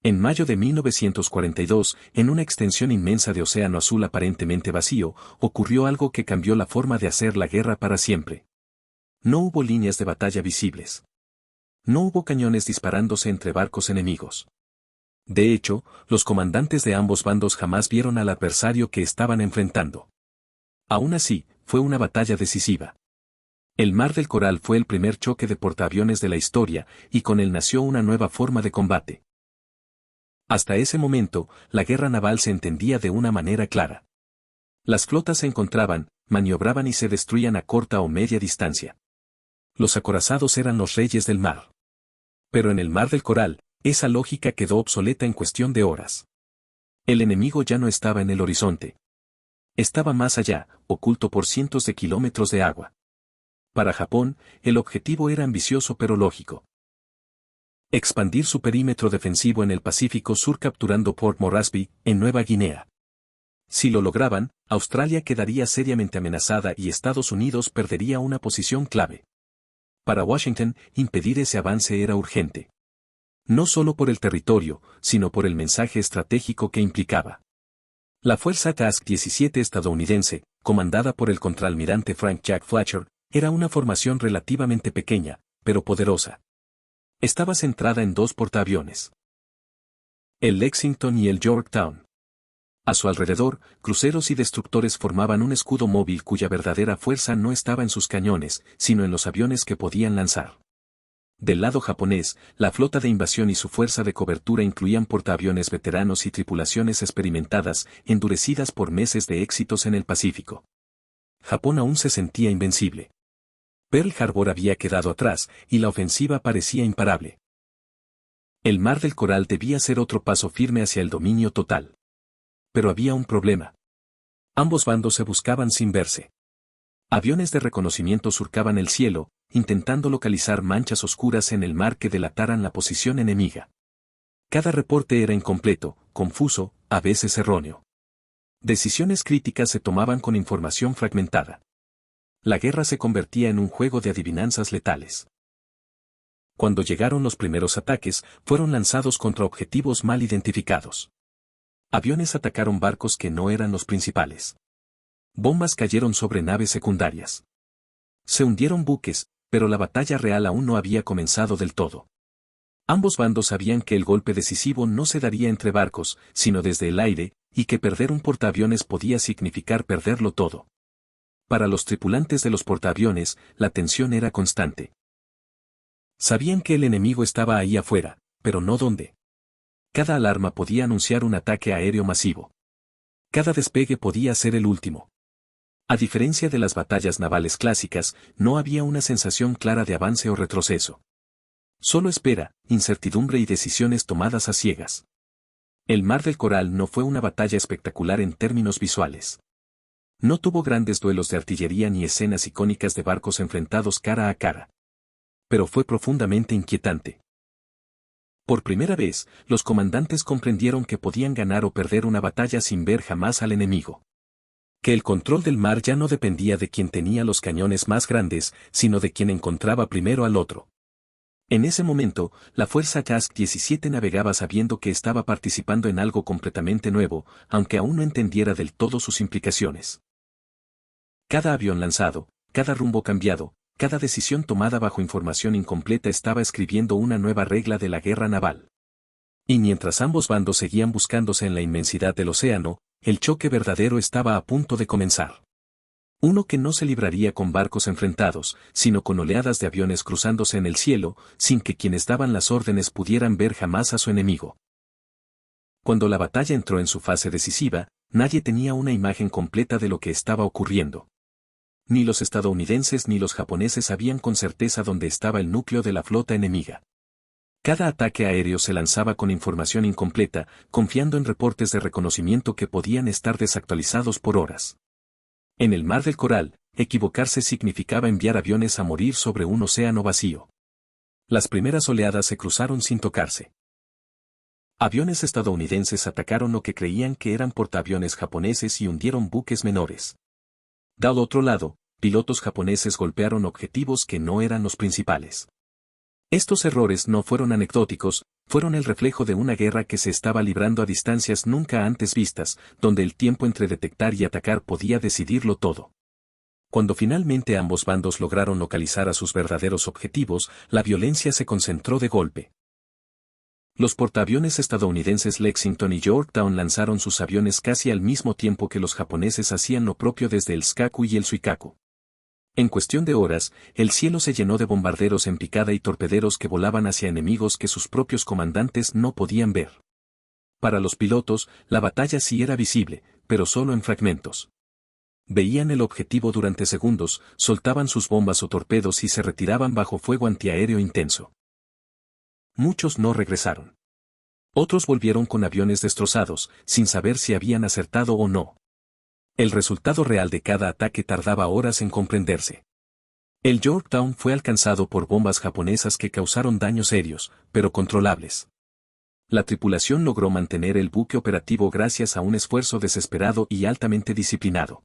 En mayo de 1942, en una extensión inmensa de océano azul aparentemente vacío, ocurrió algo que cambió la forma de hacer la guerra para siempre. No hubo líneas de batalla visibles. No hubo cañones disparándose entre barcos enemigos. De hecho, los comandantes de ambos bandos jamás vieron al adversario que estaban enfrentando. Aún así, fue una batalla decisiva. El Mar del Coral fue el primer choque de portaaviones de la historia, y con él nació una nueva forma de combate. Hasta ese momento, la guerra naval se entendía de una manera clara. Las flotas se encontraban, maniobraban y se destruían a corta o media distancia. Los acorazados eran los reyes del mar. Pero en el Mar del Coral, esa lógica quedó obsoleta en cuestión de horas. El enemigo ya no estaba en el horizonte. Estaba más allá, oculto por cientos de kilómetros de agua. Para Japón, el objetivo era ambicioso pero lógico. Expandir su perímetro defensivo en el Pacífico Sur capturando Port Moresby, en Nueva Guinea. Si lo lograban, Australia quedaría seriamente amenazada y Estados Unidos perdería una posición clave. Para Washington, impedir ese avance era urgente. No solo por el territorio, sino por el mensaje estratégico que implicaba. La fuerza Task 17 estadounidense, comandada por el contraalmirante Frank Jack Fletcher, era una formación relativamente pequeña, pero poderosa. Estaba centrada en dos portaaviones. El Lexington y el Yorktown. A su alrededor, cruceros y destructores formaban un escudo móvil cuya verdadera fuerza no estaba en sus cañones, sino en los aviones que podían lanzar. Del lado japonés, la flota de invasión y su fuerza de cobertura incluían portaaviones veteranos y tripulaciones experimentadas, endurecidas por meses de éxitos en el Pacífico. Japón aún se sentía invencible. Pearl Harbor había quedado atrás, y la ofensiva parecía imparable. El Mar del Coral debía ser otro paso firme hacia el dominio total. Pero había un problema. Ambos bandos se buscaban sin verse. Aviones de reconocimiento surcaban el cielo, intentando localizar manchas oscuras en el mar que delataran la posición enemiga. Cada reporte era incompleto, confuso, a veces erróneo. Decisiones críticas se tomaban con información fragmentada. La guerra se convertía en un juego de adivinanzas letales. Cuando llegaron los primeros ataques, fueron lanzados contra objetivos mal identificados. Aviones atacaron barcos que no eran los principales. Bombas cayeron sobre naves secundarias. Se hundieron buques, pero la batalla real aún no había comenzado del todo. Ambos bandos sabían que el golpe decisivo no se daría entre barcos, sino desde el aire, y que perder un portaaviones podía significar perderlo todo. Para los tripulantes de los portaaviones, la tensión era constante. Sabían que el enemigo estaba ahí afuera, pero no dónde. Cada alarma podía anunciar un ataque aéreo masivo. Cada despegue podía ser el último. A diferencia de las batallas navales clásicas, no había una sensación clara de avance o retroceso. Solo espera, incertidumbre y decisiones tomadas a ciegas. El Mar del Coral no fue una batalla espectacular en términos visuales. No tuvo grandes duelos de artillería ni escenas icónicas de barcos enfrentados cara a cara. Pero fue profundamente inquietante. Por primera vez, los comandantes comprendieron que podían ganar o perder una batalla sin ver jamás al enemigo. Que el control del mar ya no dependía de quien tenía los cañones más grandes, sino de quien encontraba primero al otro. En ese momento, la fuerza Task 17 navegaba sabiendo que estaba participando en algo completamente nuevo, aunque aún no entendiera del todo sus implicaciones. Cada avión lanzado, cada rumbo cambiado, cada decisión tomada bajo información incompleta estaba escribiendo una nueva regla de la guerra naval. Y mientras ambos bandos seguían buscándose en la inmensidad del océano, el choque verdadero estaba a punto de comenzar. Uno que no se libraría con barcos enfrentados, sino con oleadas de aviones cruzándose en el cielo, sin que quienes daban las órdenes pudieran ver jamás a su enemigo. Cuando la batalla entró en su fase decisiva, nadie tenía una imagen completa de lo que estaba ocurriendo. Ni los estadounidenses ni los japoneses sabían con certeza dónde estaba el núcleo de la flota enemiga. Cada ataque aéreo se lanzaba con información incompleta, confiando en reportes de reconocimiento que podían estar desactualizados por horas. En el Mar del Coral, equivocarse significaba enviar aviones a morir sobre un océano vacío. Las primeras oleadas se cruzaron sin tocarse. Aviones estadounidenses atacaron lo que creían que eran portaaviones japoneses y hundieron buques menores. Del otro lado, pilotos japoneses golpearon objetivos que no eran los principales. Estos errores no fueron anecdóticos, fueron el reflejo de una guerra que se estaba librando a distancias nunca antes vistas, donde el tiempo entre detectar y atacar podía decidirlo todo. Cuando finalmente ambos bandos lograron localizar a sus verdaderos objetivos, la violencia se concentró de golpe. Los portaaviones estadounidenses Lexington y Yorktown lanzaron sus aviones casi al mismo tiempo que los japoneses hacían lo propio desde el Shikaku y el Suikaku. En cuestión de horas, el cielo se llenó de bombarderos en picada y torpederos que volaban hacia enemigos que sus propios comandantes no podían ver. Para los pilotos, la batalla sí era visible, pero solo en fragmentos. Veían el objetivo durante segundos, soltaban sus bombas o torpedos y se retiraban bajo fuego antiaéreo intenso. Muchos no regresaron. Otros volvieron con aviones destrozados, sin saber si habían acertado o no. El resultado real de cada ataque tardaba horas en comprenderse. El Yorktown fue alcanzado por bombas japonesas que causaron daños serios, pero controlables. La tripulación logró mantener el buque operativo gracias a un esfuerzo desesperado y altamente disciplinado.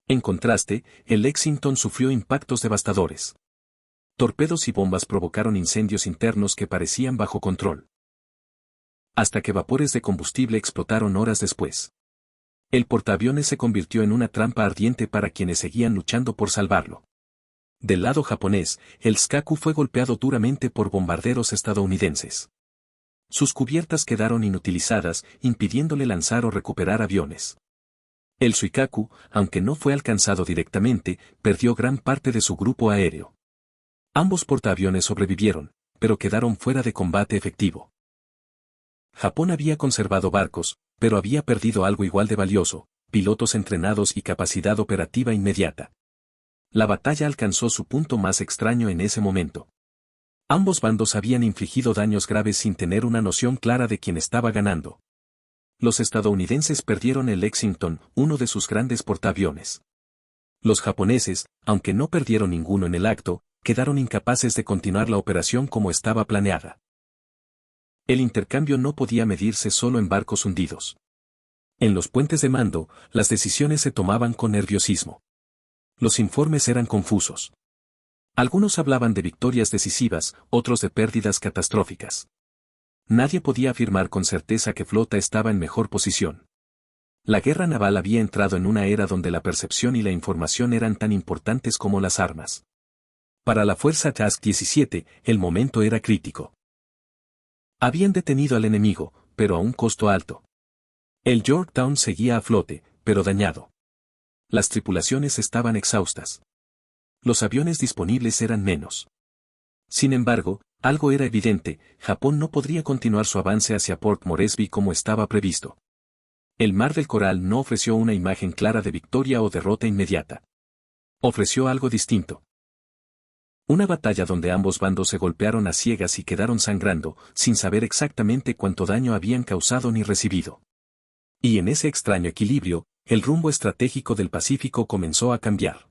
En contraste, el Lexington sufrió impactos devastadores. Torpedos y bombas provocaron incendios internos que parecían bajo control. Hasta que vapores de combustible explotaron horas después. El portaaviones se convirtió en una trampa ardiente para quienes seguían luchando por salvarlo. Del lado japonés, el Shikaku fue golpeado duramente por bombarderos estadounidenses. Sus cubiertas quedaron inutilizadas, impidiéndole lanzar o recuperar aviones. El Suikaku, aunque no fue alcanzado directamente, perdió gran parte de su grupo aéreo. Ambos portaaviones sobrevivieron, pero quedaron fuera de combate efectivo. Japón había conservado barcos, pero había perdido algo igual de valioso, pilotos entrenados y capacidad operativa inmediata. La batalla alcanzó su punto más extraño en ese momento. Ambos bandos habían infligido daños graves sin tener una noción clara de quién estaba ganando. Los estadounidenses perdieron el Lexington, uno de sus grandes portaaviones. Los japoneses, aunque no perdieron ninguno en el acto, quedaron incapaces de continuar la operación como estaba planeada. El intercambio no podía medirse solo en barcos hundidos. En los puentes de mando, las decisiones se tomaban con nerviosismo. Los informes eran confusos. Algunos hablaban de victorias decisivas, otros de pérdidas catastróficas. Nadie podía afirmar con certeza que flota estaba en mejor posición. La guerra naval había entrado en una era donde la percepción y la información eran tan importantes como las armas. Para la fuerza Task 17, el momento era crítico. Habían detenido al enemigo, pero a un costo alto. El Yorktown seguía a flote, pero dañado. Las tripulaciones estaban exhaustas. Los aviones disponibles eran menos. Sin embargo, algo era evidente: Japón no podría continuar su avance hacia Port Moresby como estaba previsto. El Mar del Coral no ofreció una imagen clara de victoria o derrota inmediata. Ofreció algo distinto. Una batalla donde ambos bandos se golpearon a ciegas y quedaron sangrando, sin saber exactamente cuánto daño habían causado ni recibido. Y en ese extraño equilibrio, el rumbo estratégico del Pacífico comenzó a cambiar.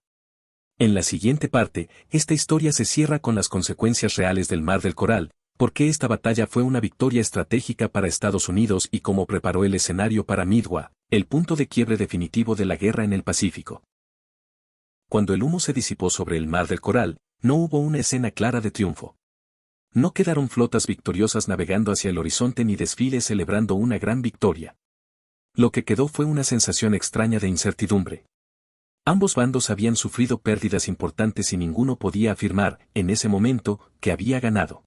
En la siguiente parte, esta historia se cierra con las consecuencias reales del Mar del Coral, por qué esta batalla fue una victoria estratégica para Estados Unidos y cómo preparó el escenario para Midway, el punto de quiebre definitivo de la guerra en el Pacífico. Cuando el humo se disipó sobre el Mar del Coral, no hubo una escena clara de triunfo. No quedaron flotas victoriosas navegando hacia el horizonte ni desfiles celebrando una gran victoria. Lo que quedó fue una sensación extraña de incertidumbre. Ambos bandos habían sufrido pérdidas importantes y ninguno podía afirmar, en ese momento, que había ganado.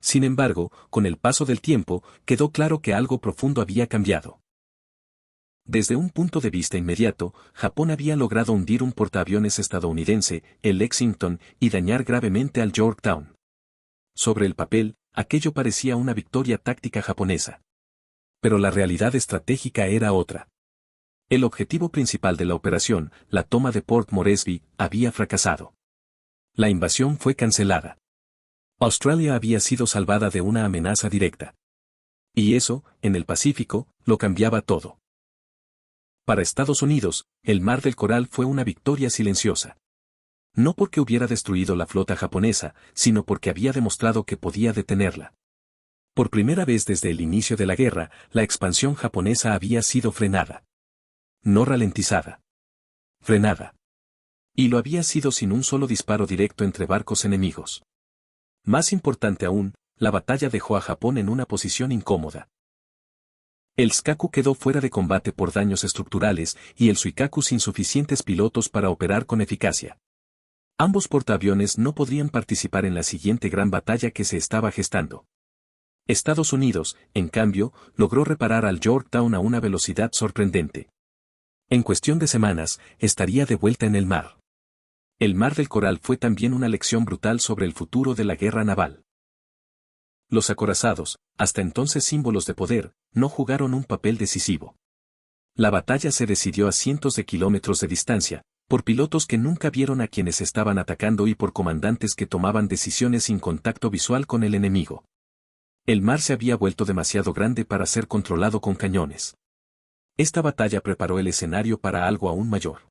Sin embargo, con el paso del tiempo, quedó claro que algo profundo había cambiado. Desde un punto de vista inmediato, Japón había logrado hundir un portaaviones estadounidense, el Lexington, y dañar gravemente al Yorktown. Sobre el papel, aquello parecía una victoria táctica japonesa. Pero la realidad estratégica era otra. El objetivo principal de la operación, la toma de Port Moresby, había fracasado. La invasión fue cancelada. Australia había sido salvada de una amenaza directa. Y eso, en el Pacífico, lo cambiaba todo. Para Estados Unidos, el Mar del Coral fue una victoria silenciosa. No porque hubiera destruido la flota japonesa, sino porque había demostrado que podía detenerla. Por primera vez desde el inicio de la guerra, la expansión japonesa había sido frenada. No ralentizada. Frenada. Y lo había sido sin un solo disparo directo entre barcos enemigos. Más importante aún, La batalla dejó a Japón en una posición incómoda. El Shikaku quedó fuera de combate por daños estructurales y el Suikaku sin suficientes pilotos para operar con eficacia. Ambos portaaviones no podrían participar en la siguiente gran batalla que se estaba gestando. Estados Unidos, en cambio, logró reparar al Yorktown a una velocidad sorprendente. En cuestión de semanas, estaría de vuelta en el mar. El Mar del Coral fue también una lección brutal sobre el futuro de la guerra naval. Los acorazados, hasta entonces símbolos de poder, no jugaron un papel decisivo. La batalla se decidió a cientos de kilómetros de distancia, por pilotos que nunca vieron a quienes estaban atacando y por comandantes que tomaban decisiones sin contacto visual con el enemigo. El mar se había vuelto demasiado grande para ser controlado con cañones. Esta batalla preparó el escenario para algo aún mayor.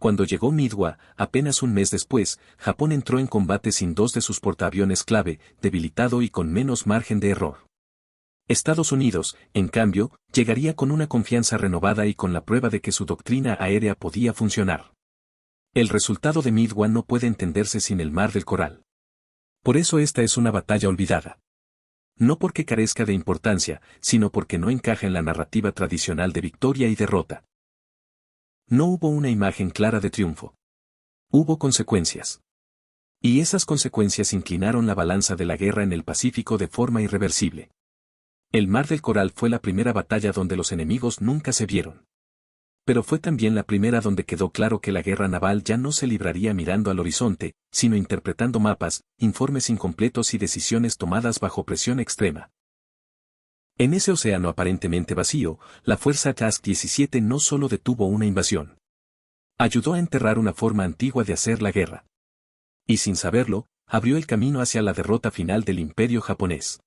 Cuando llegó Midway, apenas un mes después, Japón entró en combate sin dos de sus portaaviones clave, debilitado y con menos margen de error. Estados Unidos, en cambio, llegaría con una confianza renovada y con la prueba de que su doctrina aérea podía funcionar. El resultado de Midway no puede entenderse sin el Mar del Coral. Por eso esta es una batalla olvidada. No porque carezca de importancia, sino porque no encaja en la narrativa tradicional de victoria y derrota. No hubo una imagen clara de triunfo. Hubo consecuencias. Y esas consecuencias inclinaron la balanza de la guerra en el Pacífico de forma irreversible. El Mar del Coral fue la primera batalla donde los enemigos nunca se vieron. Pero fue también la primera donde quedó claro que la guerra naval ya no se libraría mirando al horizonte, sino interpretando mapas, informes incompletos y decisiones tomadas bajo presión extrema. En ese océano aparentemente vacío, la fuerza Task 17 no solo detuvo una invasión. Ayudó a enterrar una forma antigua de hacer la guerra. Y sin saberlo, abrió el camino hacia la derrota final del imperio japonés.